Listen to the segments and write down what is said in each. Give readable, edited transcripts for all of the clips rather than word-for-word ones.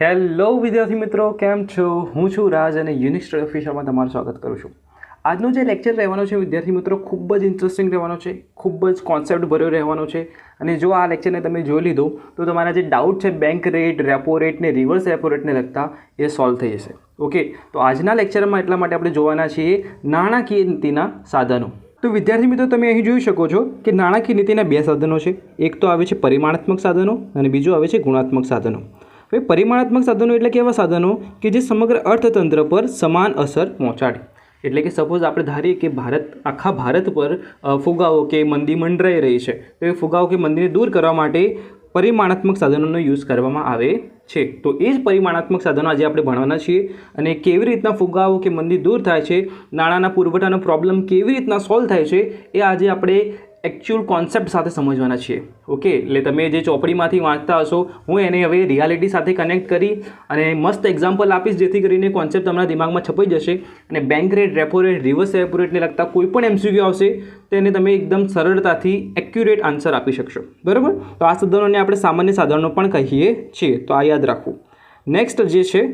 Hello વિદ્યાર્થી મિત્રો, કેમ છો? હું છું રાજ અને યુનિક સ્ટડી ઓફિશિયલમાં તમારું સ્વાગત કરું છું. આજનો જે લેક્ચર રહેવાનો છે વિદ્યાર્થી મિત્રો, ખૂબ જ ઇન્ટરેસ્ટિંગ રહેવાનો છે, ખૂબ જ કોન્સેપ્ટ ભર્યો રહેવાનો છે. અને જો આ લેક્ચરને તમે જોઈ લીધો તો તમારા જે ડાઉટ છે બેંક રેટ, રેપો રેટ ને રિવર્સ રેપો રેટને લગતા એ સોલ્વ થઈ જશે. ઓકે, તો આજના લેક્ચરમાં એટલા માટે આપણે જોવાના છીએ નાણાકીય નીતિના સાધનો. તો વિદ્યાર્થી મિત્રો, તમે અહીં જોઈ શકો છો કે નાણાકીય નીતિના બે સાધનો છે. એક તો આવે છે પરિમાણાત્મક સાધનો અને બીજું આવે છે ગુણાત્મક સાધનો. હવે પરિમાણાત્મક સાધનો એટલે કેવા સાધનો કે જે સમગ્ર અર્થતંત્ર પર સમાન અસર પહોંચાડે. એટલે કે સપોઝ આપણે ધારીએ કે આખા ભારત પર ફુગાવો કે મંદી મંડરાઈ રહી છે, તો એ ફુગાવો કે મંદીને દૂર કરવા માટે પરિમાણાત્મક સાધનોનો યુઝ કરવામાં આવે છે. તો એ જ પરિમાણાત્મક સાધનો આજે આપણે ભણવાના છીએ. અને કેવી રીતના ફુગાવો કે મંદી દૂર થાય છે, નાણાંના પુરવઠાનો પ્રોબ્લેમ કેવી રીતના સોલ્વ થાય છે, એ આજે આપણે એકચ્યુઅલ કોન્સેપ્ટ સાથે સમજવાના છીએ. ઓકે, એટલે તમે જે ચોપડીમાંથી વાંચતા હશો, હું એને હવે રિયાલિટી સાથે કનેક્ટ કરી અને મસ્ત એક્ઝામ્પલ આપીશ, જેથી કરીને કોન્સેપ્ટ તમારા દિમાગમાં છપાઈ જશે અને bank rate, repo rate, reverse repo રેટને લગતા કોઈ પણ એમસીક્યુ આવશે તેને તમે એકદમ સરળતાથી એક્યુરેટ આન્સર આપી શકશો. બરાબર? તો આ સાધનોને આપણે સામાન્ય સાધનો પણ કહીએ છીએ, તો આ યાદ રાખવું. નેક્સ્ટ જે છે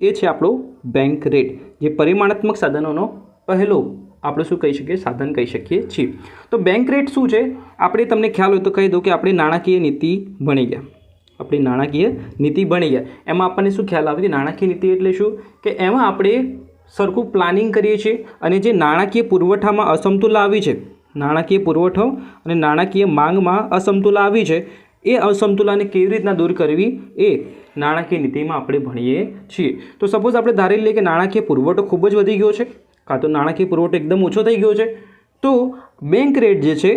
એ છે આપણો બેંક રેટ, જે પરિમાણાત્મક સાધનોનો પહેલો આપણે શું કહી શકીએ, સાધન કહી શકીએ છીએ. તો બેંક રેટ શું છે, આપણે તમને ખ્યાલ હોય તો કહી દઉં કે આપણે નાણાકીય નીતિ ભણી ગયા. આપણી નાણાકીય નીતિ ભણી ગયા, એમાં આપણને શું ખ્યાલ આવે કે નાણાકીય નીતિ એટલે શું, કે એમાં આપણે સરખું પ્લાનિંગ કરીએ છીએ અને જે નાણાકીય પુરવઠામાં અસમતુલા આવી છે, નાણાકીય પુરવઠો અને નાણાકીય માંગમાં અસમતુલા આવી છે, એ અસમતુલાને કેવી રીતના દૂર કરવી એ નાણાકીય નીતિમાં આપણે ભણીએ છીએ. તો સપોઝ આપણે ધારી લઈએ કે નાણાકીય પુરવઠો ખૂબ જ વધી ગયો છે, કાં તો નાણાકીય પુરવઠો એકદમ ઓછો થઈ ગયો છે, તો બેંક રેટ જે છે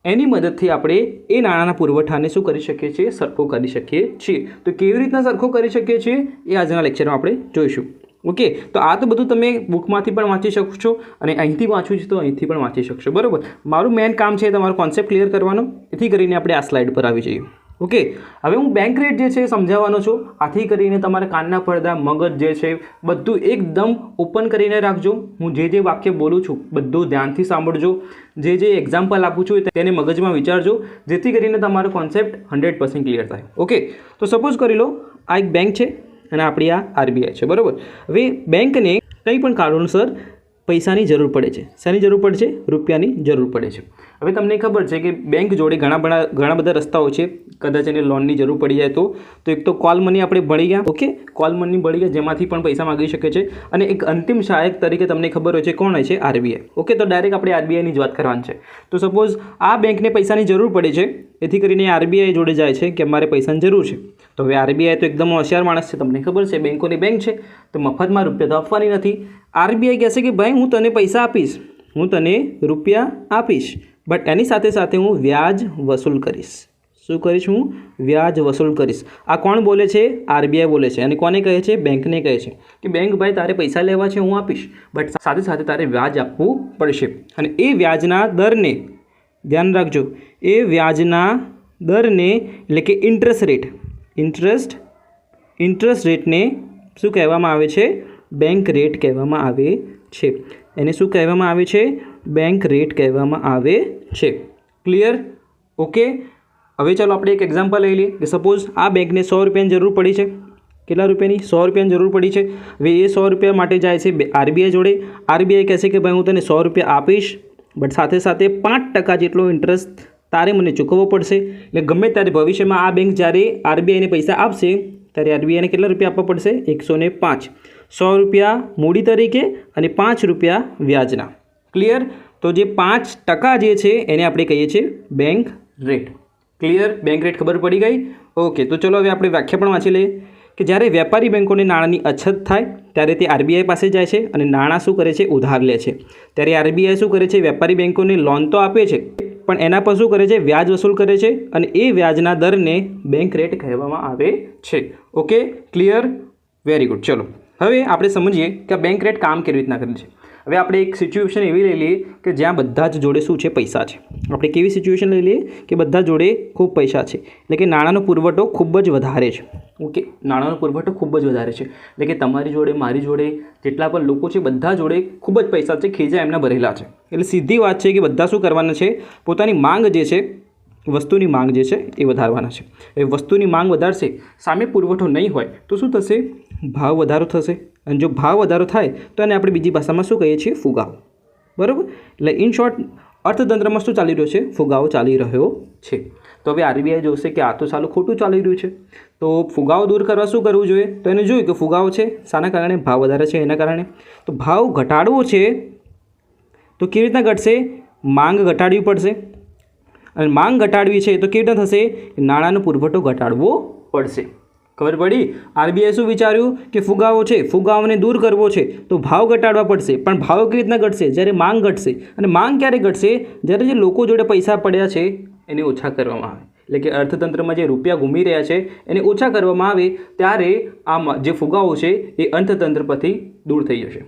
એની મદદથી આપણે એ નાણાંના પુરવઠાને શું કરી શકીએ છીએ, સરખો કરી શકીએ છીએ. તો કેવી રીતના સરખો કરી શકીએ છીએ એ આજના લેક્ચરમાં આપણે જોઈશું. ઓકે, તો આ તો બધું તમે બુકમાંથી પણ વાંચી શકશો અને અહીંથી વાંચવું છે તો અહીંથી પણ વાંચી શકશો. બરાબર? મારું મેઇન કામ છે તમારો કોન્સેપ્ટ ક્લિયર કરવાનો, એથી કરીને આપણે આ સ્લાઇડ પર આવી જઈએ. ઓકે, હવે હું બેંક રેટ જે છે સમજાવવાનો છું, આથી કરીને તમારા કાનના પડદા, મગજ જે છે બધું એકદમ ઓપન કરીને રાખજો. હું જે વાક્ય બોલું છું બધું ધ્યાનથી સાંભળજો, જે એક્ઝામ્પલ આપું છું તેને મગજમાં વિચારજો, જેથી કરીને તમારો કોન્સેપ્ટ 100% ક્લિયર થાય. ઓકે, તો સપોઝ કરી લો આ એક બેંક છે અને આપણી આ આરબીઆઈ છે. બરાબર? હવે બેંકને કંઈ પણ કારણોસર પૈસાની જરૂર પડે છે. શાની જરૂર પડે છે? રૂપિયાની જરૂર પડે છે. હવે તમને ખબર છે કે બેંક જોડે ઘણા બધા રસ્તાઓ છે. કદાચ એને લોનની જરૂર પડી જાય તો એક તો કોલ મની આપણે ભળી ગયા. ઓકે, કોલ મની ભળી ગયા, જેમાંથી પણ પૈસા માગી શકે છે. અને એક અંતિમ સહાયક તરીકે તમને ખબર હોય છે કોણ હોય છે? આરબીઆઈ. ઓકે, તો ડાયરેક્ટ આપણે આરબીઆઈની જ વાત કરવાની છે. તો સપોઝ આ બેંકને પૈસાની જરૂર પડે છે, એથી કરીને આરબીઆઈ જોડે જાય છે કે અમારે પૈસાની જરૂર છે. તો હવે આરબીઆઈ તો એકદમ હોશિયાર માણસ છે, તમને ખબર છે બેંકોની બેંક છે, તો મફતમાં રૂપિયા તો આપવાની નથી. આરબીઆઈ કહેશે કે ભાઈ હું તને પૈસા આપીશ, હું તને રૂપિયા આપીશ, બટ એની સાથે સાથે હું વ્યાજ વસૂલ કરીશ. શું કરીશ? હું વ્યાજ વસૂલ કરીશ. આ કોણ બોલે છે? આરબીઆઈ બોલે છે. અને કોને કહે છે? બેંકને કહે છે કે બેંક ભાઈ તારે પૈસા લેવા છે, હું આપીશ, બટ સાથે સાથે તારે વ્યાજ આપવું પડશે. અને એ વ્યાજના દરને ધ્યાન રાખજો, એ વ્યાજના દરને એટલે કે ઇન્ટરેસ્ટ રેટને શું કહેવામાં આવે છે? બેંક રેટ કહેવામાં આવે છે. એને શું કહેવામાં આવે છે? બેંક રેટ કહેવામાં આવે છે. ક્લિયર? ઓકે, હવે ચાલો આપણે એક એક્ઝામ્પલ લઈ લઈએ કે સપોઝ આ બેંકને 100 રૂપિયાની જરૂર પડી છે. કેટલા રૂપિયાની? 100 રૂપિયાની જરૂર પડી છે. હવે એ 100 રૂપિયા માટે જાય છે આરબીઆઈ જોડે. આરબીઆઈ કહેશે કે ભાઈ હું તને 100 રૂપિયા આપીશ, બટ સાથે સાથે 5% જેટલો ઇન્ટરેસ્ટ તારે મને ચૂકવવો પડશે. એટલે ગમે ત્યારે ભવિષ્યમાં આ બેંક જ્યારે આરબીઆઈને પૈસા આપશે ત્યારે આરબીઆઈને કેટલા રૂપિયા આપવા પડશે? 105. 100 રૂપિયા મૂડી તરીકે અને 5 રૂપિયા વ્યાજના. ક્લિયર? તો જે 5% જે છે એને આપણે કહીએ છીએ bank rate. Clear? Bank rate ખબર પડી ગઈ? ઓકે, તો ચલો હવે આપણે વ્યાખ્યા પણ વાંચી લઈએ કે જ્યારે વેપારી બેંકોને નાણાંની અછત થાય ત્યારે તે આરબીઆઈ પાસે જાય છે અને નાણાં શું કરે છે? ઉધાર લે છે. ત્યારે આરબીઆઈ શું કરે છે? વેપારી બેંકોને લોન તો આપે છે, પણ એના પર શું કરે છે? વ્યાજ વસૂલ કરે છે અને એ વ્યાજના દરને બેંક રેટ કહેવામાં આવે છે. Okay, clear? Very good. ચલો હવે આપણે સમજીએ કે આ બેંક રેટ કામ કેવી રીતના કરે છે. હવે આપણે એક સિચ્યુએશન એવી લઈ લઈએ કે જ્યાં બધા જ જોડે શું છે? પૈસા છે. આપણે કેવી સિચ્યુએશન લઈ લઈએ કે બધા જોડે ખૂબ પૈસા છે, એટલે કે નાણાંનો પુરવઠો ખૂબ જ વધારે છે. ઓકે, નાણાંનો પુરવઠો ખૂબ જ વધારે છે, એટલે કે તમારી જોડે, મારી જોડે, જેટલા પણ લોકો છે બધા જોડે ખૂબ જ પૈસા છે, ખીજા એમના ભરેલા છે. એટલે સીધી વાત છે કે બધા શું કરવાના છે? પોતાની માંગ જે છે વસ્તુની માંગ જે છે એ વધારવાના છે. એ વસ્તુની માંગ વધારશે, સામે પુરવઠો નહીં હોય તો શું થશે? ભાવ વધારો થશે. અને જો ભાવ વધારો થાય તો એને આપણે બીજી ભાષામાં શું કહીએ છીએ? ફુગાવો. બરાબર. એટલે ઇન શોર્ટ અર્થતંત્રમાં શું ચાલી રહ્યો છે? ફુગાવો ચાલી રહ્યો છે. તો હવે આરબીઆઈ જોશે કે આ તો સાલું ખોટું ચાલી રહ્યું છે, તો ફુગાવો દૂર કરવા શું કરવું જોઈએ? તો એને જોયું કે ફુગાવો છે શાના કારણે? ભાવ વધારે છે એના કારણે. તો ભાવ ઘટાડવો છે તો કેવી રીતના ઘટશે? માંગ ઘટાડવી પડશે. અને માંગ ઘટાડવી છે તો કેવી રીતના થશે? નાણાંનો પુરવઠો ઘટાડવો પડશે. ખબર પડી? આરબીઆઈ શું વિચાર્યું કે ફુગાવો છે, ફુગાવાને દૂર કરવો છે તો ભાવ ઘટાડવા પડશે. પણ ભાવ કેવી રીતના ઘટશે? જ્યારે માંગ ઘટશે. અને માંગ ક્યારે ઘટશે? જ્યારે જે લોકો જોડે પૈસા પડ્યા છે એને ઓછા કરવામાં આવે. એટલે કે અર્થતંત્રમાં જે રૂપિયા ઘૂમી રહ્યા છે એને ઓછા કરવામાં આવે ત્યારે આ જે ફુગાવો છે એ અર્થતંત્ર પરથી દૂર થઈ જશે.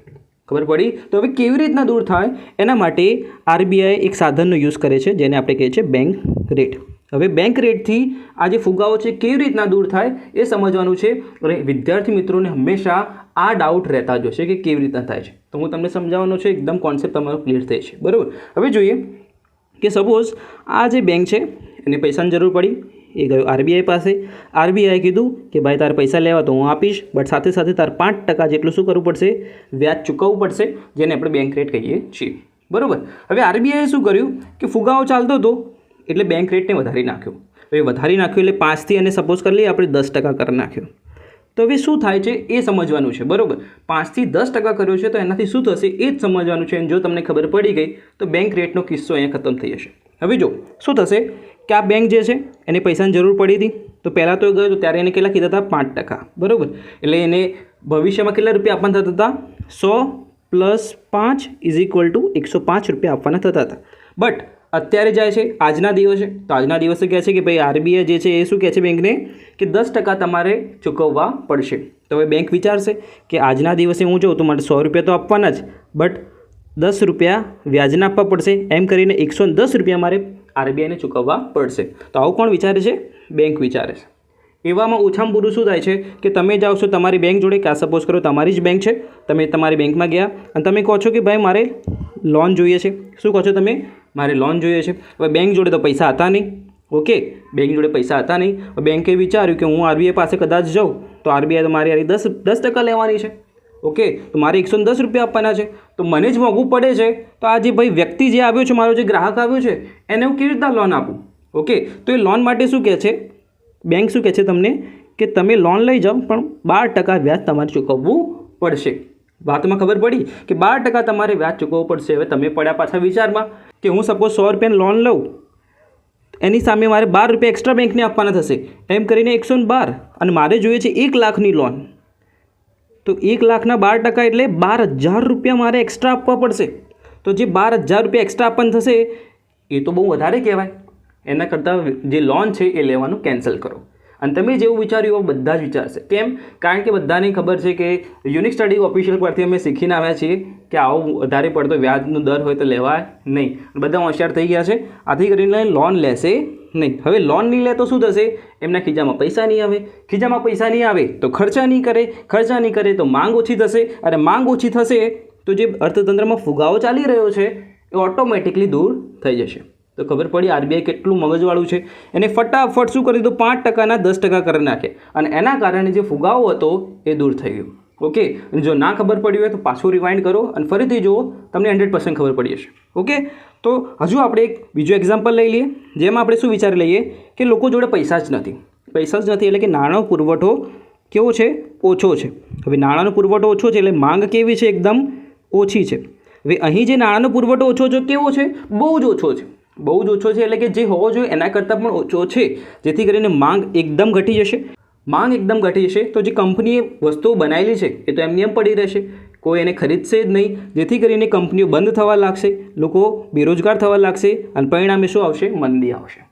ખબર પડી? તો હવે કેવી રીતના દૂર થાય એના માટે આરબીઆઈ એક સાધનનો યુઝ કરે છે જેને આપણે કહીએ છીએ બેંક રેટ. હવે બેંક રેટથી આ જે ફુગાવો છે કેવી રીતના દૂર થાય એ સમજવાનું છે. અને વિદ્યાર્થી મિત્રોને હંમેશા આ ડાઉટ રહેતા જ હશે કે કેવી રીતના થાય છે. તો હું તમને સમજાવવાનો છે, એકદમ કોન્સેપ્ટ તમારો ક્લિયર થાય છે. બરાબર. હવે જોઈએ કે સપોઝ આ જે બેંક છે એને પૈસાની જરૂર પડી, એ ગયો આરબીઆઈ પાસે. આરબીઆઈ કીધું કે ભાઈ તારે પૈસા લેવા તો હું આપીશ, બટ સાથે સાથે તારે 5% જેટલું શું કરવું પડશે? વ્યાજ ચૂકવવું પડશે, જેને આપણે બેંક રેટ કહીએ છીએ. બરાબર. હવે આરબીઆઈએ શું કર્યું કે ફુગાવો ચાલતો હતો એટલે બેંક રેટને વધારી નાખ્યો. હવે વધારી નાખ્યો એટલે 5થી અને સપોઝ કરી લઈએ આપણે 10% કરી નાખ્યો. તો હવે શું થાય છે એ સમજવાનું છે. બરાબર. 5થી 10% કર્યો છે તો એનાથી શું થશે એ જ સમજવાનું છે. અને જો તમને ખબર પડી ગઈ તો બેંક રેટનો કિસ્સો અહીંયા ખતમ થઈ જશે. હવે જો શું થશે કે આ બેંક જે છે એને પૈસાની જરૂર પડી હતી તો પહેલાં તો ગયો તો ત્યારે એને કેટલા કીધા હતા? 5%. બરાબર. એટલે એને ભવિષ્યમાં કેટલા રૂપિયા આપવાના થતા હતા? 100 + 5 = 105 રૂપિયા આપવાના થતા હતા. બટ અત્યારે જાય છે આજના દિવસે, તો આજના દિવસે કહે છે કે ભાઈ આરબીઆઈ જે છે એ શું કહે છે બેંકને કે 10% તમારે ચૂકવવા પડશે. તો હવે બેંક વિચારશે કે આજના દિવસે હું જાઉં તો મારે 100 રૂપિયા તો આપવાના જ, બટ 10 રૂપિયા વ્યાજના આપવા પડશે. એમ કરીને 110 રૂપિયા મારે આરબીઆઈને ચૂકવવા પડશે. તો આવું કોણ વિચારે છે? બેંક વિચારે છે. એવામાં ઓછામાં પૂરું શું થાય છે કે તમે જાઓ છો તમારી બેંક જોડે, કે આ સપોઝ કરો તમારી જ બેંક છે, તમે તમારી બેંકમાં ગયા અને તમે કહો છો કે ભાઈ મારે લોન જોઈએ છે. શું કહો છો તમે? મારે લોન જોઈએ છે. હવે બેંક જોડે તો પૈસા હતા નહીં. ઓકે, બેંક જોડે પૈસા હતા નહીં. બેંકે વિચાર્યું કે હું આરબીઆઈ પાસે કદાચ જાઉં તો આરબીઆઈ તો મારી યાર 10% લેવાની છે. ઓકે, તો મારે 110 રૂપિયા આપવાના છે, તો મને જ મોંઘું પડે છે. તો આ જે ભાઈ વ્યક્તિ જે આવ્યો છે, મારો જે ગ્રાહક આવ્યો છે, એને હું કેવી રીતના લોન આપું? ઓકે, તો એ લોન માટે શું કહે છે બેંક? શું કહે છે તમને કે તમે લોન લઈ જાઓ પણ 12% વ્યાજ તમારે ચૂકવવું પડશે. વાતમાં ખબર પડી કે 12% તમારે વ્યાજ ચૂકવવું પડશે. હવે તમે પડ્યા પાછા વિચારમાં કે હું સપોઝ 100 રૂપિયાની લોન લઉં, એની સામે મારે 12 રૂપિયા એક્સ્ટ્રા બેંકને આપવાના થશે. એમ કરીને 112, અને મારે જોઈએ છે 1 લાખની લોન. તો 1 લાખના 12% એટલે 12,000 રૂપિયા મારે એક્સ્ટ્રા આપવા પડશે. તો જે 12,000 રૂપિયા એક્સ્ટ્રા આપવાનું થશે એ તો બહુ વધારે કહેવાય. એના કરતાં જે લોન છે એ લેવાનું કેન્સલ કરો. અને તમે જેવું વિચાર્યું એવું બધા જ વિચારશે. કેમ? કારણ કે બધાને ખબર છે કે યુનિક સ્ટડી ઓફિશિયલ પરથી અમે શીખીને આવ્યા છીએ કે આવો વધારે પડતો વ્યાજનો દર હોય તો લેવાય નહીં. બધા હોશિયાર થઈ ગયા છે, આથી કરીને લોન લેશે નહીં. હવે લોન નહીં લે તો શું થશે? એમના ખીજામાં પૈસા નહીં આવે. ખીજામાં પૈસા નહીં આવે તો ખર્ચા નહીં કરે. ખર્ચા નહીં કરે તો માંગ ઓછી થશે. અને માંગ ઓછી થશે તો જે અર્થતંત્રમાં ફુગાવો ચાલી રહ્યો છે એ ઓટોમેટિકલી દૂર થઈ જશે. તો ખબર પડી આરબીઆઈ કેટલું મગજવાળું છે. એને ફટાફટ શું કરી દીધું? 5%ના 10% કરી નાખે. અને એના કારણે જે ફુગાવો હતો એ દૂર થઈ ગયો. ઓકે, જો ના ખબર પડી હોય તો પાછું રિવાઇન્ડ કરો અને ફરીથી જુઓ, તમને 100% ખબર પડી જશે. ઓકે, તો હજુ આપણે એક બીજું એક્ઝામ્પલ લઈ લઈએ, જેમાં આપણે શું વિચારી લઈએ કે લોકો જોડે પૈસા જ નથી. પૈસા જ નથી એટલે કે નાણાંનો પુરવઠો કેવો છે? ઓછો છે. હવે નાણાંનો પુરવઠો ઓછો છે એટલે માંગ કેવી છે? એકદમ ઓછી છે. હવે અહીં જે નાણાંનો પુરવઠો ઓછો છે કેવો છે? બહુ જ ઓછો છે. બહુ જ ઓછો છે એટલે કે જે હોવો જોઈએ એના કરતાં પણ ઓછો છે, જેથી કરીને માંગ એકદમ ઘટી જશે. માંગ એકદમ ઘટી જશે તો જે કંપનીએ વસ્તુઓ બનાવેલી છે એ તો એમની એમ પડી રહેશે, કોઈ એને ખરીદશે જ નહીં. જેથી કરીને કંપનીઓ બંધ થવા લાગશે, લોકો બેરોજગાર થવા લાગશે અને પરિણામે શું આવશે? મંદી આવશે.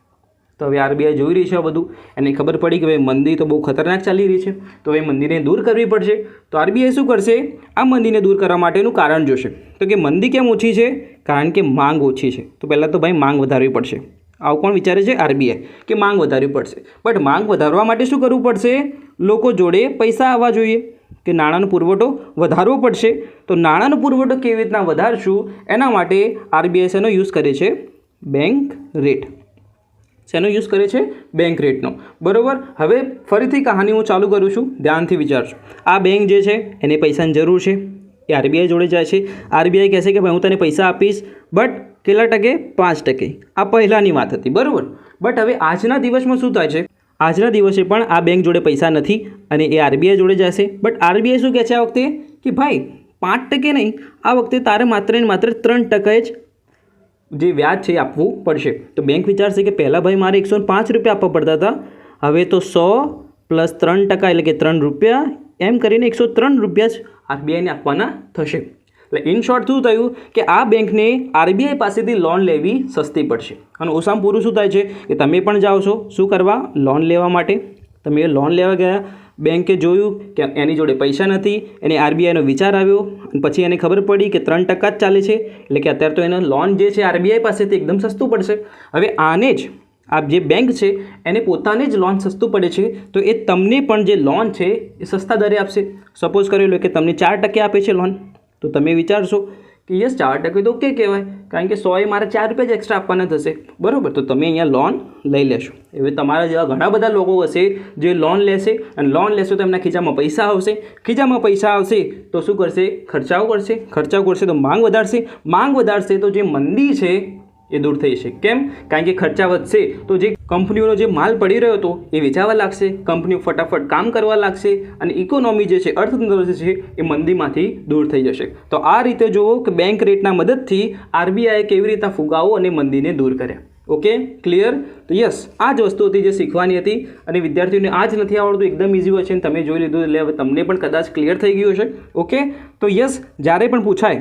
તો હવે આરબીઆઈ જોઈ રહી છે આ બધું, એને ખબર પડી કે ભાઈ મંદી તો બહુ ખતરનાક ચાલી રહી છે, તો હવે મંદીને દૂર કરવી પડશે. તો આરબીઆઈ શું કરશે? આ મંદીને દૂર કરવા માટેનું કારણ જોશે. તો કે મંદી કેમ ઓછી છે? કારણ કે માંગ ઓછી છે. તો પહેલાં તો ભાઈ માંગ વધારવી પડશે. આવું કોણ વિચારે છે? આરબીઆઈ, કે માંગ વધારવી પડશે. બટ માંગ વધારવા માટે શું કરવું પડશે? લોકો જોડે પૈસા આવવા જોઈએ, કે નાણાંનો પુરવઠો વધારવો પડશે. તો નાણાંનો પુરવઠો કેવી રીતના વધારશું એના માટે આરબીઆઈ શેનો યુઝ કરે છે? Bank rate. શેનો યુઝ કરે છે? બેંક રેટનો, બરાબર. હવે ફરીથી કહાની હું ચાલુ કરું છું, ધ્યાનથી વિચારજો. આ બેંક જે છે એને પૈસાની જરૂર છે, એ આરબીઆઈ જોડે જાય છે. આરબીઆઈ કહેશે કે ભાઈ હું તને પૈસા આપીશ, બટ કેટલા ટકે? 5%. આ પહેલાંની વાત હતી, બરાબર. બટ હવે આજના દિવસમાં શું થાય છે? આજના દિવસે પણ આ બેંક જોડે પૈસા નથી અને એ આરબીઆઈ જોડે જશે. બટ આરબીઆઈ શું કહે છે આ વખતે કે ભાઈ 5% નહીં, આ વખતે તારે માત્ર ને માત્ર 3% જ જે વ્યાજ છે આપવું પડશે. તો બેંક વિચારશે કે પહેલાં ભાઈ મારે 105 રૂપિયા આપવા પડતા હતા, હવે તો 100 + 3% એટલે કે 3 રૂપિયા, એમ કરીને 103 રૂપિયા જ આરબીઆઈને આપવાના થશે. એટલે ઇન શોર્ટ શું થયું કે આ બેંકને આરબીઆઈ પાસેથી લોન લેવી સસ્તી પડશે. અને ઓછામાં પૂરું શું થાય છે કે તમે પણ જાઓ છો શું કરવા? લોન લેવા માટે. તમે લોન લેવા ગયા, બેંકે જોયું કે એની જોડે પૈસા નથી, એને આરબીઆઈનો વિચાર આવ્યો અને પછી એને ખબર પડી કે 3% જ ચાલે છે, એટલે કે અત્યારે તો એને લોન જે છે આરબીઆઈ પાસેથી એકદમ સસ્તું પડશે. હવે આને જ આ જે બેંક છે એને પોતાને જ લોન સસ્તું પડે છે, તો એ તમને પણ જે લોન છે એ સસ્તા દરે આપશે. સપોઝ કરી લો કે તમને 4% આપે છે લોન, તો તમે વિચારશો કે યસ 4% તો ઓકે કહેવાય, કારણ કે 100 મારે 4 રૂપિયા જ એક્સ્ટ્રા આપવાના થશે, બરાબર. તો તમે અહીંયા લોન લઈ લેશો. હવે તમારા જેવા ઘણા બધા લોકો હશે જે લોન લેશે, અને લોન લેશો તો એમના ખીચામાં પૈસા આવશે. ખીચામાં પૈસા આવશે તો શું કરશે? ખર્ચાઓ કરશે. ખર્ચાઓ કરશે તો માંગ વધારશે. માંગ વધારશે તો જે મંદી છે એ દૂર થઈ જશે. કેમ? કારણ કે ખર્ચા વધશે તો જે કંપનીઓનો જે માલ પડી રહ્યો હતો એ વેચાવા લાગશે, કંપનીઓ ફટાફટ કામ કરવા લાગશે અને ઇકોનોમી જે છે, અર્થતંત્ર જે છે એ મંદીમાંથી દૂર થઈ જશે. તો આ રીતે જુઓ કે બેંક રેટના મદદથી આરબીઆઈએ કેવી રીતે ફુગાવો અને મંદીને દૂર કર્યા. Okay, clear? તો યસ, આ જ વસ્તુ હતી જે શીખવાની હતી, અને વિદ્યાર્થીઓને આ જ નથી આવડતું, એકદમ ઇઝી હોય છે, તમે જોઈ લીધું એટલે હવે તમને પણ કદાચ ક્લિયર થઈ ગયું હશે. ઓકે, તો યસ, જ્યારે પણ પૂછાય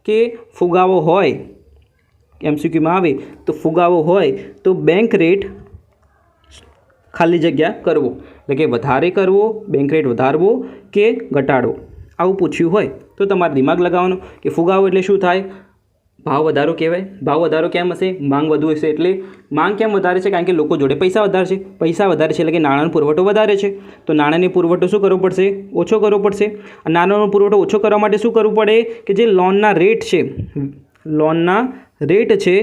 કે ફુગાવો હોય, એમસીક્યુમાં આવે તો ફુગાવો હોય તો બેંક રેટ ખાલી જગ્યા કરવો, એટલે કે વધારે કરવો, બેંક રેટ વધારવો કે ઘટાડવો, આવું પૂછ્યું હોય તો તમારે દિમાગ લગાવવાનો કે ફુગાવો એટલે શું થાય? ભાવ વધારો કહેવાય. ભાવ વધારો કેમ હશે? માંગ વધુ હશે. એટલે માંગ કેમ વધારે છે? કારણ કે લોકો જોડે પૈસા વધારે છે. પૈસા વધારે છે એટલે કે નાણાંનો પુરવઠો વધારે છે, તો નાણાંનો પુરવઠો શું કરવો પડશે? ઓછો કરવો પડશે. નાણાંનો પુરવઠો ઓછો કરવા માટે શું કરવું પડે કે જે લોનના રેટ છે, લોનના રેટ છે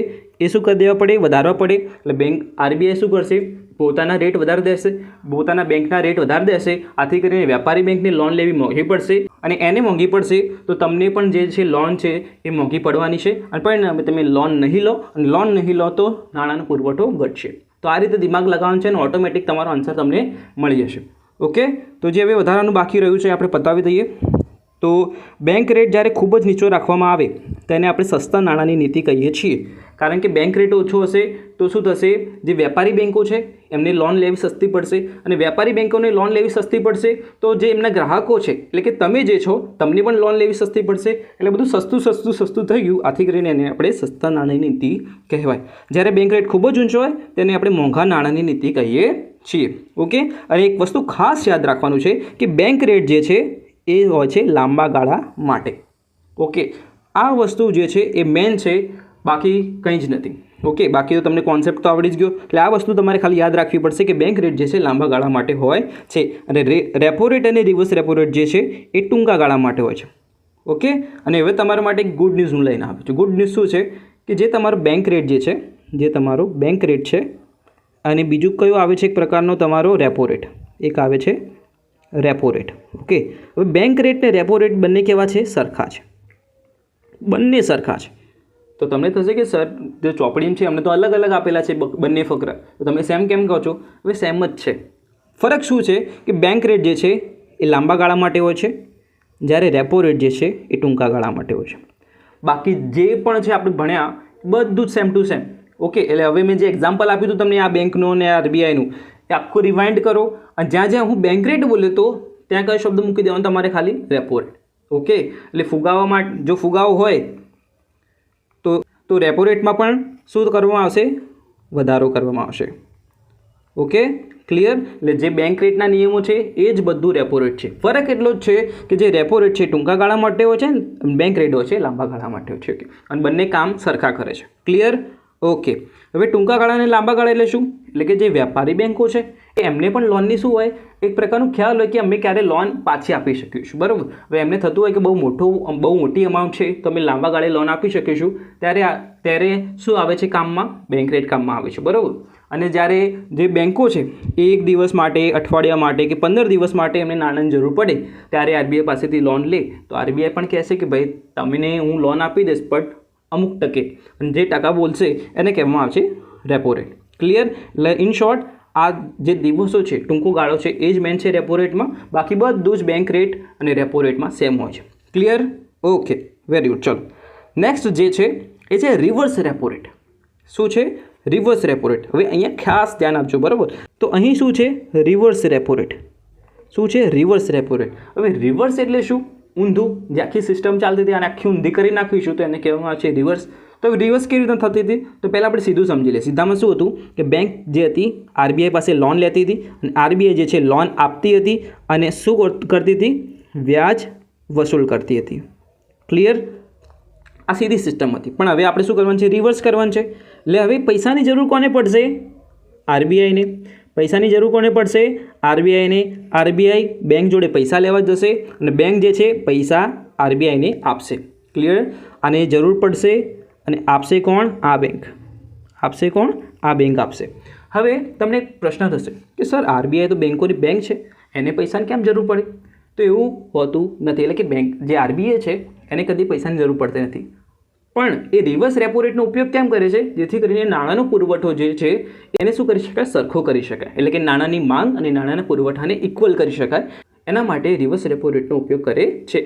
એ શું કરી દેવા પડે? વધારવા પડે. એટલે બેંક આરબીઆઈ શું કરશે? પોતાના રેટ વધારી દેશે, પોતાના બેંકના રેટ વધારી દેશે. આથી કરીને વેપારી બેંકને લોન લેવી મોંઘી પડશે, અને એને મોંઘી પડશે તો તમને પણ જે છે લોન છે એ મોંઘી પડવાની છે, અને પરિણામે તમે લોન નહીં લો, અને લોન નહીં લો તો નાણાંનો પુરવઠો ઘટશે. તો આ રીતે દિમાગ લગાવવાનું છે અને ઓટોમેટિક તમારો આન્સર તમને મળી જશે. ઓકે, તો જે હવે વધારાનું બાકી રહ્યું છે આપણે પતાવી દઈએ. તો બેંક રેટ જ્યારે ખૂબ જ નીચો રાખવામાં આવે તેને આપણે સસ્તા નાણાંની નીતિ કહીએ છીએ. કારણ કે બેંક રેટ ઓછો હશે તો શું થશે? જે વેપારી બેંકો છે એમને લોન લેવી સસ્તી પડશે, અને વેપારી બેંકોને લોન લેવી સસ્તી પડશે તો જે એમના ગ્રાહકો છે, એટલે કે તમે જે છો, તમને પણ લોન લેવી સસ્તી પડશે. એટલે બધું સસ્તું થઈ ગયું. આથી કરીને એને આપણે સસ્તા નાણાંની નીતિ કહેવાય. જ્યારે બેંક રેટ ખૂબ જ ઊંચો હોય તેને આપણે મોંઘા નાણાંની નીતિ કહીએ છીએ. ઓકે, અને એક વસ્તુ ખાસ યાદ રાખવાનું છે કે બેંક રેટ જે છે એ હોય છે લાંબા ગાળા માટે. ઓકે, આ વસ્તુ જે છે એ મેન છે, બાકી કંઈ જ નથી. ઓકે, બાકી તો તમને કોન્સેપ્ટ તો આવડી જ ગયો. એટલે આ વસ્તુ તમારે ખાલી યાદ રાખવી પડશે કે બેંક રેટ જે છે લાંબા ગાળા માટે હોય છે, અને રેપો રેટ અને રિવર્સ રેપો રેટ જે છે એ ટૂંકા ગાળા માટે હોય છે. ઓકે, અને હવે તમારા માટે એક ગુડ ન્યૂઝ હું લઈને આવ્યો છું. ગુડ ન્યૂઝ શું છે કે જે તમારો બેંક રેટ જે છે, જે તમારો બેંક રેટ છે, અને બીજું કયું આવે છે એક પ્રકારનો તમારો રેપો રેટ, એક આવે છે રેપો રેટ. ઓકે, હવે બેંક રેટ ને રેપો રેટ બંને કેવા છે? સરખા છે. બંને સરખા છે. તો તમને થશે કે સર જે ચોપડીમાં છે અમને તો અલગ અલગ આપેલા છે બંને ફકરા, તો તમે સેમ કેમ કહો છો? હવે સેમ જ છે. ફરક શું છે કે બેંક રેટ જે છે એ લાંબા ગાળા માટે હોય છે, જ્યારે રેપો રેટ જે છે એ ટૂંકા ગાળા માટે હોય છે. બાકી જે પણ છે આપણે ભણ્યા બધું જ સેમ ટુ સેમ. ઓકે, એટલે હવે મેં જે એક્ઝામ્પલ આપ્યું હતું તમને આ બેંકનું અને આરબીઆઈનું, એ આખું રિવાઇન્ડ કરો, અને જ્યાં જ્યાં હું બેંક રેટ બોલ્યો તો ત્યાં કયો શબ્દ મૂકી દેવાનો તમારે? ખાલી રેપો રેટ. ઓકે, એટલે ફુગાવા માટે જો ફુગાવો હોય તો રેપો રેટમાં પણ શું કરવામાં આવશે? વધારો કરવામાં આવશે. Okay, clear? એટલે જે બેંક રેટના નિયમો છે એ જ બધું રેપો રેટ છે. ફરક એટલો જ છે કે જે રેપો રેટ છે ટૂંકા ગાળા માટે હોય છે, બેંક રેટ હોય છે લાંબા ગાળા માટે હોય છે. ઓકે, અને બંને કામ સરખા કરે છે. ક્લિયર? ઓકે, હવે ટૂંકા ગાળા અને લાંબા ગાળા એટલે શું? એટલે કે જે વેપારી બેંકો છે એમને પણ લોનની શું હોય? એક પ્રકારનું ખ્યાલ હોય કે અમે ક્યારે લોન પાછી આપી શકીશું, બરાબર. હવે એમને થતું હોય કે બહુ મોટી અમાઉન્ટ છે તો અમે લાંબા ગાળે લોન આપી શકીશું, ત્યારે શું આવે છે કામમાં? બેંક રેટ કામમાં આવે છે, બરાબર. અને જ્યારે જે બેન્કો છે એ 1 દિવસ માટે, અઠવાડિયા માટે કે 15 દિવસ માટે એમને નાણાંની જરૂર પડે ત્યારે આરબીઆઈ પાસેથી લોન લે તો આરબીઆઈ પણ કહેશે કે ભાઈ તમને હું લોન આપી દઈશ બટ અમુક ટકે, અને જે ટકા બોલશે એને કહેવામાં આવશે રેપો રેટ. ક્લિયર? એટલે ઇન શોર્ટ આ જે દિવસો છે, ટૂંકો ગાળો છે, એ જ મેન છે રેપો રેટમાં. બાકી બધું જ બેંક રેટ અને રેપો રેટમાં સેમ હોય છે. ક્લિયર? Okay, very good. ચલો નેક્સ્ટ જે છે એ છે રિવર્સ રેપો રેટ. શું છે? Reverse repo rate. હવે અહીંયા ખાસ ધ્યાન આપજો, બરાબર? તો અહીં શું છે? Reverse repo rate. શું છે? Reverse repo rate. હવે રિવર્સ એટલે શું? ઊંધું. જે આખી સિસ્ટમ ચાલતી હતી આને આખી ઊંધી કરી નાખીશું તો એને કહેવામાં આવે છે રિવર્સ. તો રિવર્સ કેવી રીતે થતી હતી? તો પહેલાં આપણે સીધું સમજી લઈએ. સીધામાં શું હતું કે બેંક જે હતી આરબીઆઈ પાસે લોન લેતી હતી અને આરબીઆઈ જે છે લોન આપતી હતી અને શું કરતી હતી? વ્યાજ વસૂલ કરતી હતી. ક્લિયર? આ સીધી સિસ્ટમ હતી. પણ હવે આપણે શું કરવાનું છે? રિવર્સ કરવાનું છે. એટલે હવે પૈસાની જરૂર કોને પડશે? આરબીઆઈને. પૈસાની જરૂર કોને પડશે? આરબીઆઈને. આરબીઆઈ બેંક જોડે પૈસા લેવા જશે અને બેંક જે છે પૈસા આરબીઆઈને આપશે. ક્લિયર? આને જરૂર પડશે અને આપશે કોણ? આ બેંક. આપશે કોણ? આ બેંક આપશે. હવે તમને એક પ્રશ્ન થશે કે સર આરબીઆઈ તો બેંકોની બેંક છે, એને પૈસાની કેમ જરૂર પડે? તો એવું હોતું નથી. એટલે કે બેંક જે આરબીઆઈ છે એને કદી પૈસાની જરૂર પડતી નથી, પણ એ રિવર્સ રેપો રેટનો ઉપયોગ કેમ કરે છે? જેથી કરીને નાણાંનો પુરવઠો જે છે એને શું કરી શકાય? સરખો કરી શકાય. એટલે કે નાણાંની માંગ અને નાણાંના પુરવઠાને ઇક્વલ કરી શકાય. એના માટે રિવર્સ રેપો રેટનો ઉપયોગ કરે છે.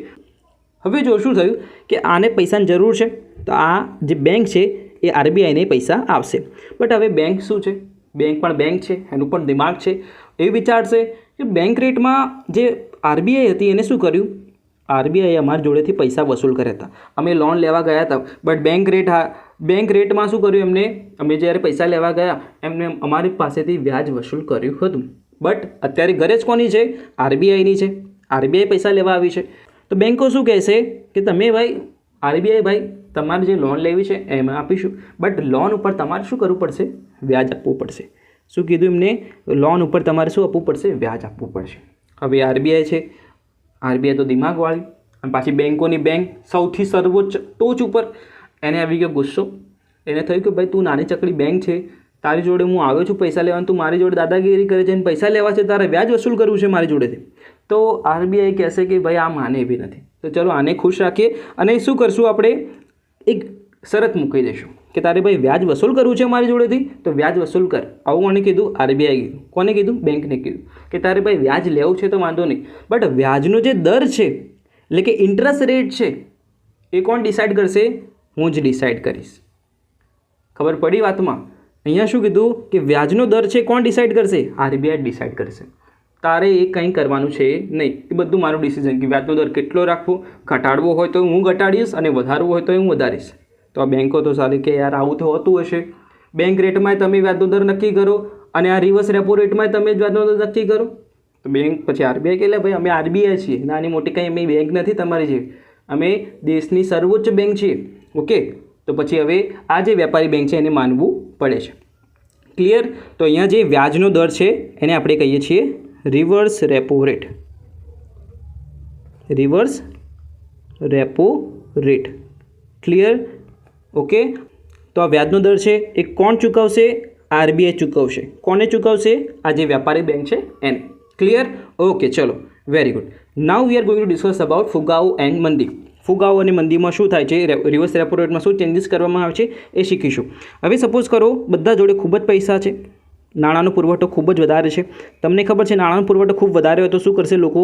હવે જો શું થયું કે આને પૈસાની જરૂર છે તો આ જે બેંક છે એ આરબીઆઈને પૈસા આપશે. બટ હવે બેંક શું છે? બેંક પણ બેંક છે, એનું પણ દિમાગ છે. એ વિચારશે કે બેંક રેટમાં જે આરબીઆઈ હતી એને શું કર્યું? આરબીઆઈએ અમારી જોડેથી પૈસા વસૂલ કર્યા હતા. અમે લોન લેવા ગયા હતા બટ બેંક રેટમાં શું કર્યું એમને? અમે જ્યારે પૈસા લેવા ગયા એમને અમારી પાસેથી વ્યાજ વસૂલ કર્યું હતું. બટ અત્યારે ગરજ કોની છે? આરબીઆઈની છે. આરબીઆઈ પૈસા લેવા આવી છે. તો બેંકો શું કહેશે કે તમે ભાઈ આરબીઆઈ ભાઈ તમારે જે લોન લેવી છે એમાં આપીશું, બટ લોન ઉપર તમારે શું કરવું પડશે? વ્યાજ આપવું પડશે. શું કીધું એમને? લોન ઉપર તમારે શું આપવું પડશે? વ્યાજ આપવું પડશે. હવે આરબીઆઈ છે, આરબીઆઈ તો દિમાગવાળી અને પાછી બેંકોની બેંક, સૌથી સર્વોચ્ચ ટોચ ઉપર. એને આવી ગયો ગુસ્સો. એને થયું કે ભાઈ તું નાની ચકડી બેંક છે, તારી જોડે હું આવ્યો છું પૈસા લેવાનું, તું મારી જોડે દાદાગીરી કરે છે અને પૈસા લેવા છે, તારે વ્યાજ વસૂલ કરવું છે મારી જોડેથી. તો આરબીઆઈ કહેશે કે ભાઈ આ માને બી નથી, તો ચલો આને ખુશ રાખીએ અને શું કરશું? આપણે એક શરત મૂકી દઈશું કે તારે ભાઈ વ્યાજ વસૂલ કરવું છે મારી જોડેથી તો વ્યાજ વસૂલ કર. આવું કોને કીધું? આરબીઆઈ કીધું. કોને કીધું? બેંકને કીધું કે તારે ભાઈ વ્યાજ લેવું છે તો વાંધો નહીં, બટ વ્યાજનો જે દર છે એટલે કે ઇન્ટરેસ્ટ રેટ છે એ કોણ ડિસાઇડ કરશે? હું જ ડિસાઇડ કરીશ. ખબર પડી વાતમાં? અહીંયા શું કીધું કે વ્યાજનો દર છે કોણ ડિસાઇડ કરશે? આરબીઆઈ ડિસાઇડ કરશે. તારે એ કંઈ કરવાનું છે નહીં. એ બધું મારું ડિસિઝન કે વ્યાજનો દર કેટલો રાખવો, ઘટાડવો હોય તો હું ઘટાડીશ અને વધારવો હોય તો હું વધારીશ. તો આ બેંકો તો સારી કે યાર આવું તો હોતું હશે. બેંક રેટમાં તમે વ્યાજનો દર નક્કી કરો અને આ રિવર્સ રેપો રેટમાં તમે વ્યાજનો દર નક્કી કરો. તો બેંક પછી આરબીઆઈ કહે ભાઈ અમે આરબીઆઈ છીએ, નાની મોટી કંઈ અમે બેંક નથી તમારી જેવી, અમે દેશની સર્વોચ્ચ બેંક છીએ. ઓકે, તો પછી હવે આ જે વેપારી બેંક છે એને માનવું પડે છે. ક્લિયર? તો અહીંયા જે વ્યાજનો દર છે એને આપણે કહીએ છીએ reverse repo rate. Reverse repo rate. Clear? Okay, તો આ વ્યાજનો દર છે એ કોણ ચૂકવશે? આરબીઆઈ ચૂકવશે. કોને ચૂકવશે? આ જે વેપારી બેંક છે એને. ક્લિયર? ઓકે, ચલો, very good. Now we are going to discuss about ફુગાવો એન્ડ મંદી. ફુગાવો અને મંદીમાં શું થાય છે, રિવર્સ રેપો રેટમાં શું ચેન્જીસ કરવામાં આવે છે એ શીખીશું. હવે સપોઝ કરો બધા જોડે ખૂબ જ પૈસા છે, નાણાંનો પુરવઠો ખૂબ જ વધારે છે. તમને ખબર છે નાણાંનો પુરવઠો ખૂબ વધારે હોય તો શું કરશે લોકો?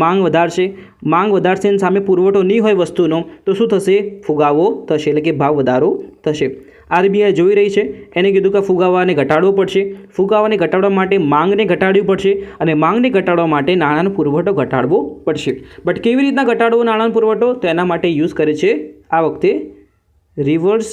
માંગ વધારશે. માંગ વધારશે અને સામે પુરવઠો નહીં હોય વસ્તુનો તો શું થશે? ફુગાવો થશે, એટલે કે ભાવ વધારો થશે. આરબીઆઈ જોઈ રહી છે, એને કીધું કે ફુગાવાને ઘટાડવો પડશે. ફુગાવાને ઘટાડવા માટે માંગને ઘટાડવી પડશે અને માંગને ઘટાડવા માટે નાણાંનો પુરવઠો ઘટાડવો પડશે. બટ કેવી રીતના ઘટાડવો નાણાંનો પુરવઠો? તો એના માટે યુઝ કરે છે આ વખતે રિવર્સ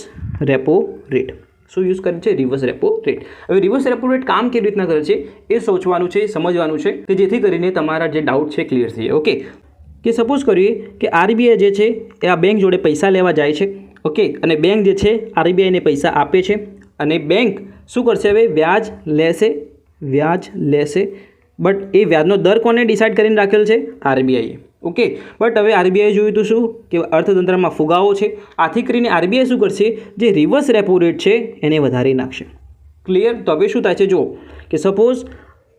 રેપો રેટ. શું યુઝ કરે છે? Reverse repo rate. હવે રિવર્સ રેપો રેટ કામ કેવી રીતના કરે છે એ સોચવાનું છે, સમજવાનું છે કે જેથી કરીને તમારા જે ડાઉટ છે ક્લિયર થઈ જાય. ઓકે, કે સપોઝ કરીએ કે આરબીઆઈ જે છે એ આ બેંક જોડે પૈસા લેવા જાય છે. ઓકે, અને બેંક જે છે આરબીઆઈને પૈસા આપે છે અને બેંક શું કરશે? હવે વ્યાજ લેશે. બટ એ વ્યાજનો દર કોને ડિસાઇડ કરીને રાખેલ છે? આરબીઆઈએ. ઓકે, બટ હવે આરબીઆઈ જોયું તો શું કે અર્થતંત્રમાં ફુગાવો છે, આથી કરીને આરબીઆઈ શું કરશે? જે રિવર્સ રેપો રેટ છે એને વધારી નાખશે. ક્લિયર? તો હવે શું થાય છે જુઓ કે સપોઝ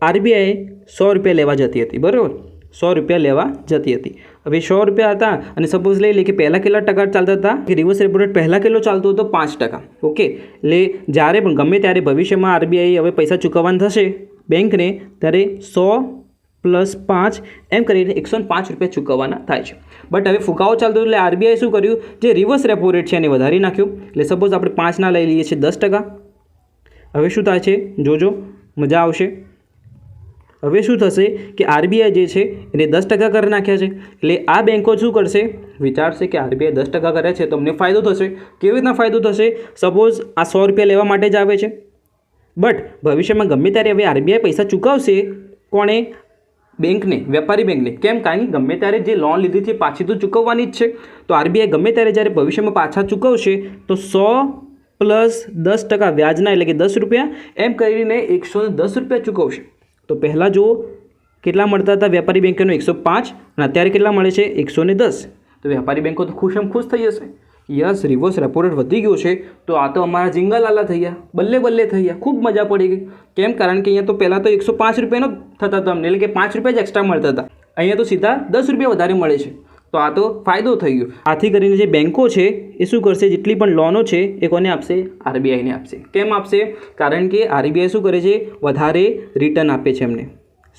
આરબીઆઈ 100 રૂપિયા લેવા જતી હતી, બરાબર, 100 રૂપિયા લેવા જતી હતી. હવે 100 રૂપિયા હતા અને સપોઝ લઈ લે કે પહેલાં કેટલા ટકા ચાલતા હતા કે રિવર્સ રેપો રેટ પહેલાં કેટલો ચાલતો હતો 5%. ઓકે, એટલે જ્યારે પણ ગમે ત્યારે ભવિષ્યમાં આરબીઆઈ હવે પૈસા ચૂકવવાના થશે બેંકને ત્યારે 100 + 5 એમ કરીને 105 રૂપિયા ચૂકવવાના થાય છે. બટ હવે ફુગાવો ચાલતો એટલે આરબીઆઈ શું કર્યું, જે રિવર્સ રેપો રેટ છે એને વધારી નાખ્યો. એટલે સપોઝ આપણે 5 લઈ લઈએ છીએ 10%. હવે શું થાય છે જોજો, મજા આવશે. હવે શું થશે કે આરબીઆઈ જે છે એને 10% કરી નાખ્યા છે. એટલે આ બેન્કો શું કરશે, વિચારશે કે આરબીઆઈ 10% કર્યા છે તો અમને ફાયદો થશે. કેવી રીતના ફાયદો થશે? સપોઝ આ 100 રૂપિયા લેવા માટે જ આવે છે, બટ ભવિષ્યમાં ગમે ત્યારે હવે આરબીઆઈ પૈસા ચૂકવશે. કોણે? બેંકને, વેપારી બેંકને. કેમ? કારણ કે ગમે ત્યારે જે લોન લીધી છે પાછી તો ચૂકવવાની જ છે. તો આરબીઆઈ ગમે ત્યારે જ્યારે ભવિષ્યમાં પાછા ચૂકવશે તો 100 + 10% વ્યાજના એટલે કે 10 રૂપિયા એમ કરીને 110 રૂપિયા ચૂકવશે. તો પહેલાં જુઓ કેટલા મળતા હતા વેપારી બેંકોનો 105 અને અત્યારે કેટલા મળે છે 110. તો વેપારી બેંકો તો ખુશ થઈ જશે, યસ રિવર્સ રેપો રેટ વધી ગયો છે તો આ તો અમારા જીંગાલાલા થઈ ગયા, બલ્લે થઈ ગયા, ખૂબ મજા પડી ગઈ. કેમ? કારણ કે અહીંયા તો પહેલાં તો 105 રૂપિયાનો થતા હતા અમને, એટલે કે 5 રૂપિયા જ એક્સ્ટ્રા મળતા હતા. અહીંયા તો સીધા 10 રૂપિયા વધારે મળે છે. તો આ તો ફાયદો થઈ ગયો. આથી કરીને જે બેંકો છે એ શું કરશે, જેટલી પણ લોનો છે એ કોને આપશે? આરબીઆઈને આપશે. કેમ આપશે? કારણ કે આરબીઆઈ શું કરે છે, વધારે રિટર્ન આપે છે એમને.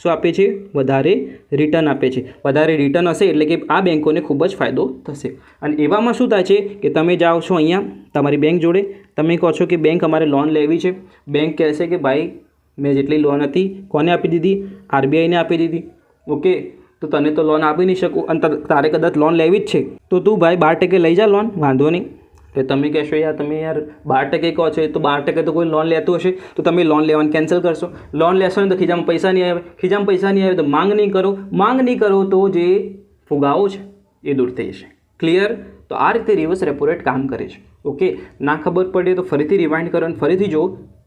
શું આપે છે? વધારે રિટર્ન આપે છે. વધારે રિટર્ન હશે એટલે કે આ બેંકોને ખૂબ જ ફાયદો થશે. અને એવામાં શું થાય છે કે તમે જાઓ છો અહીંયા તમારી બેંક જોડે, તમે કહો છો કે બેંક અમારે લોન લેવી છે. બેંક કહેશે કે ભાઈ મેં જેટલી લોન હતી કોને આપી દીધી? આરબીઆઈને આપી દીધી. ઓકે, તો તને તો લોન આપી નહીં શકું અને તારે કદાચ લોન લેવી જ છે તો તું ભાઈ 12% લઈ જા લોન, વાંધો નહીં. એટલે તમે કહેશો યાર તમે 12% કહો છો તો 12% તો કોઈ લોન લેતું હશે તો તમે લોન લેવાનું કેન્સલ કરશો. લોન લેશો ને તો ખીજામાં પૈસા નહીં આવે, તો માંગ નહીં કરો તો જે ફુગાવો છે એ દૂર થઈ જશે. ક્લિયર? તો આ રીતે રિવર્સ રેપો રેટ કામ કરે છે. ઓકે, ના ખબર પડે તો ફરીથી રિવાઇન્ડ કરો અને ફરીથી જો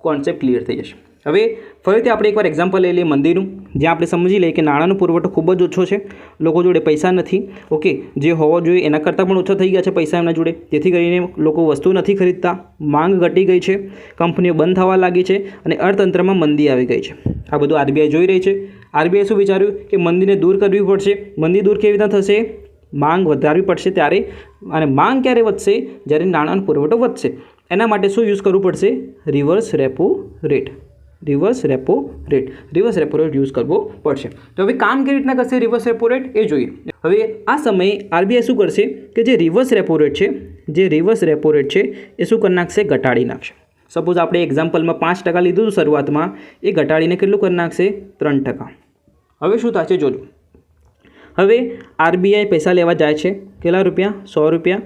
કોન્સેપ્ટ ક્લિયર થઈ જશે. હવે ફરીથી આપણે એકવાર એક્ઝામ્પલ લઈ લઈએ મંદિરનું, જ્યાં આપણે સમજી લઈએ કે નાણાંનો પુરવઠો ખૂબ જ ઓછો છે, લોકો જોડે પૈસા નથી. ઓકે, જે હોવો જોઈએ એના કરતાં પણ ઓછા થઈ ગયા છે પૈસા એમના જોડે, જેથી કરીને લોકો વસ્તુ નથી ખરીદતા, માંગ ઘટી ગઈ છે, કંપનીઓ બંધ થવા લાગી છે અને અર્થતંત્રમાં મંદી આવી ગઈ છે. આ બધું આરબીઆઈ જોઈ રહી છે. આરબીઆઈ શું વિચાર્યું કે મંદીને દૂર કરવી પડશે. મંદી દૂર કેવી રીતના થશે? માંગ વધારવી પડશે ત્યારે. અને માંગ ક્યારે વધશે? જ્યારે નાણાંનો પુરવઠો વધશે. એના માટે શું યુઝ કરવું પડશે? Reverse repo rate. Reverse repo rate use કરવો પડશે. તો હવે કામ કેવી રીતના કરશે રિવર્સ રેપો રેટ એ જોઈએ. હવે આ સમયે આરબીઆઈ શું કરશે કે જે રિવર્સ રેપો રેટ છે એ શું કરી નાખશે? ઘટાડી નાખશે. સપોઝ આપણે એક્ઝામ્પલમાં 5% લીધું હતું શરૂઆતમાં, એ ઘટાડીને કેટલું કરી નાખશે? 3%. હવે શું થશે જોજો. હવે આરબીઆઈ પૈસા લેવા જાય છે, કેટલા રૂપિયા? 100 રૂપિયા.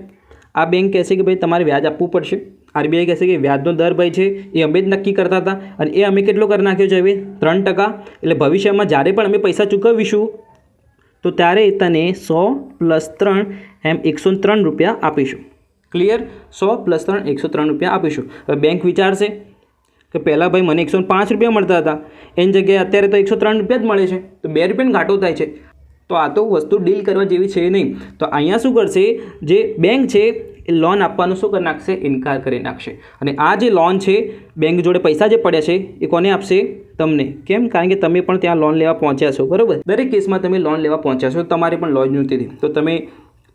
આ બેંક કહેશે કે ભાઈ તમારે વ્યાજ આપવું પડશે. આરબીઆઈ કહેશે કે વ્યાજનો દર ભાઈ છે એ અમે જ નક્કી કરતા હતા અને એ અમે કેટલો કરી નાખ્યો છે હવે? 3%. એટલે ભવિષ્યમાં જ્યારે પણ અમે પૈસા ચૂકવીશું તો ત્યારે તને 100 + 3 એમ 103 રૂપિયા આપીશું. ક્લિયર? 100 + 3 103 રૂપિયા આપીશું. હવે બેંક વિચારશે કે પહેલાં ભાઈ મને 105 રૂપિયા મળતા હતા, એની જગ્યાએ અત્યારે તો 103 રૂપિયા જ મળે છે, તો 2 રૂપિયાનો ઘાટો થાય છે. તો આ તો વસ્તુ ડીલ કરવા જેવી છે નહીં. તો અહીંયા શું કરશે, જે બેંક છે એ લોન આપવાનું શું કરી નાખશે? ઇનકાર કરી નાખશે. અને આ જે લોન છે, બેંક જોડે પૈસા જે પડ્યા છે એ કોને આપશે? તમને. કેમ? કારણ કે તમે પણ ત્યાં લોન લેવા પહોંચ્યા છો, બરાબર? દરેક કેસમાં તમે લોન લેવા પહોંચ્યા છો, તમારે પણ લોન જોઈતી હતી.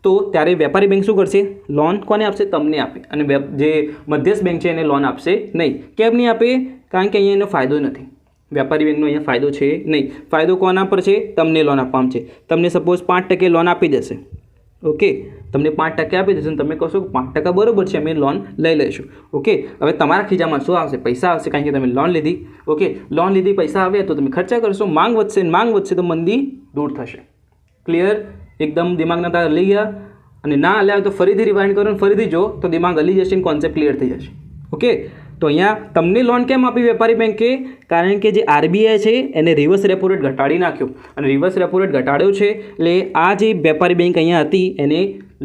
તો ત્યારે વેપારી બેંક શું કરશે? લોન કોને આપશે? તમને આપે. અને જે મધ્યસ્થ બેંક છે એને લોન આપશે નહીં. કેમ નહીં આપે? કારણ કે અહીંયા એનો ફાયદો નથી. વેપારી બેંકનો અહીંયા ફાયદો છે નહીં. ફાયદો કોના પર છે? તમને લોન આપવામાં છે. તમને સપોઝ 5% લોન આપી દેશે. ઓકે, તમને 5% આપી દેશે અને તમે કહેશો કે 5% બરાબર છે, અમે લોન લઈ લઈશું. ઓકે, હવે તમારા ખીચામાં શું આવશે? પૈસા આવશે, કારણ કે તમે લોન લીધી. ઓકે, લોન લીધી, પૈસા આવ્યા તો તમે ખર્ચા કરશો, માંગ વધશે તો મંદી દૂર થશે. ક્લિયર? એકદમ દિમાગના તાર હલી ગયા અને ના હલ્યા તો ફરીથી રિવાઇન્ડ કરો અને ફરીથી જો તો દિમાગ હલી જશે અને કોન્સેપ્ટ ક્લિયર થઈ જશે. ઓકે, તો અહીંયા તમને લોન કેમ આપી વેપારી બેંકે? કારણ કે જે આરબીઆઈ છે એને રિવર્સ રેપો રેટ ઘટાડી નાખ્યો અને રિવર્સ રેપો રેટ ઘટાડ્યો છે એટલે આ જે વેપારી બેંક અહીંયા હતી એને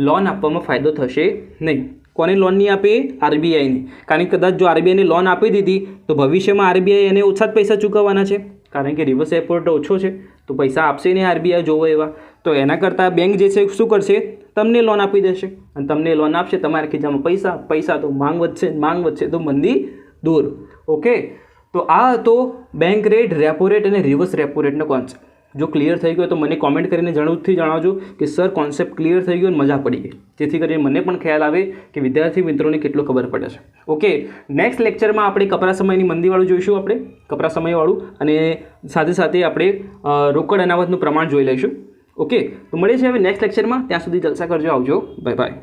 લોન આપવામાં ફાયદો થશે નહીં. કોને લોન નહીં આપે? આરબીઆઈને. કારણ કે કદાચ જો આરબીઆઈને લોન આપી દીધી તો ભવિષ્યમાં આરબીઆઈ એને ઓછા જ પૈસા ચૂકવવાના છે, કારણ કે રિવર્સ રેપો રેટ ઓછો છે તો પૈસા આપશે નહીં આરબીઆઈ જોવો એવા. તો એના કરતાં બેંક જે છે શું કરશે? તમને લોન આપી દેશે અને તમને લોન આપશે, તમારા ખીચામાં પૈસા તો માંગ વધશે તો મંદી દૂર. ઓકે, તો આ હતો બેંક રેટ, રેપો રેટ અને રિવર્સ રેપો રેટનો કોન્સેપ્ટ. જો ક્લિયર થઈ ગયો તો મને કોમેન્ટ કરીને જરૂરથી જણાવજો કે સર કોન્સેપ્ટ ક્લિયર થઈ ગયો અને મજા પડી ગઈ, જેથી કરીને મને પણ ખ્યાલ આવે કે વિદ્યાર્થી મિત્રોને કેટલો ખબર પડે છે. ઓકે, નેક્સ્ટ લેક્ચરમાં આપણે કપરા સમયની મંદીવાળું જોઈશું, આપણે કપરા સમયવાળું, અને સાથે સાથે આપણે રોકડ અનામતનું પ્રમાણ જોઈ લઈશું. ઓકે, તો મળીએ છીએ હવે નેક્સ્ટ લેક્ચરમાં. ત્યાં સુધી જલસા કરજો. આવજો. Bye bye.